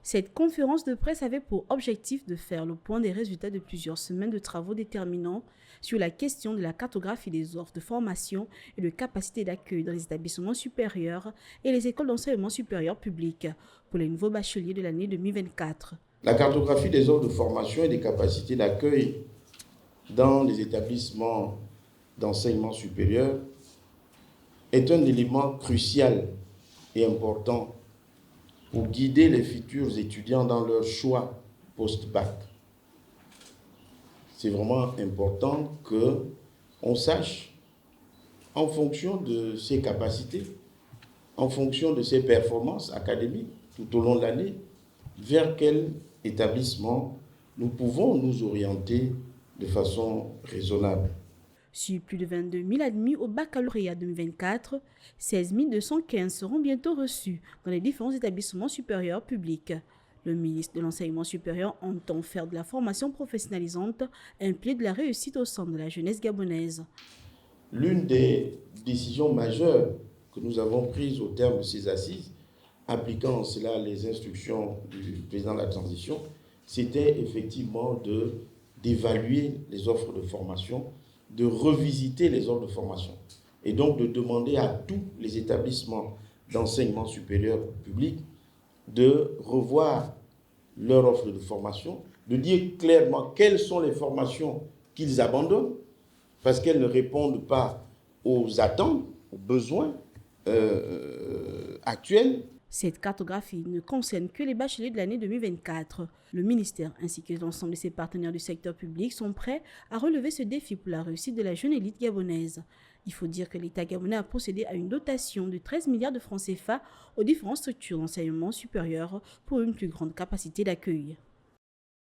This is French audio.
Cette conférence de presse avait pour objectif de faire le point des résultats de plusieurs semaines de travaux déterminants sur la question de la cartographie des offres de formation et de capacité d'accueil dans les établissements supérieurs et les écoles d'enseignement supérieur public pour les nouveaux bacheliers de l'année 2024. La cartographie des offres de formation et des capacités d'accueil dans les établissements d'enseignement supérieur est un élément crucial et important pour guider les futurs étudiants dans leur choix post-bac. C'est vraiment important qu'on sache, en fonction de ses capacités, en fonction de ses performances académiques tout au long de l'année, vers quel établissement nous pouvons nous orienter de façon raisonnable. Sur plus de 22 000 admis au baccalauréat 2024, 16 215 seront bientôt reçus dans les différents établissements supérieurs publics. Le ministre de l'Enseignement supérieur entend faire de la formation professionnalisante un pilier de la réussite au sein de la jeunesse gabonaise. L'une des décisions majeures que nous avons prises au terme de ces assises, appliquant en cela les instructions du président de la transition, c'était effectivement d'évaluer les offres de formation, de revisiter les offres de formation et donc de demander à tous les établissements d'enseignement supérieur public de revoir leur offre de formation, de dire clairement quelles sont les formations qu'ils abandonnent parce qu'elles ne répondent pas aux attentes, aux besoins actuels. Cette cartographie ne concerne que les bacheliers de l'année 2024. Le ministère ainsi que l'ensemble de ses partenaires du secteur public sont prêts à relever ce défi pour la réussite de la jeune élite gabonaise. Il faut dire que l'État gabonais a procédé à une dotation de 13 milliards de francs CFA aux différentes structures d'enseignement supérieur pour une plus grande capacité d'accueil.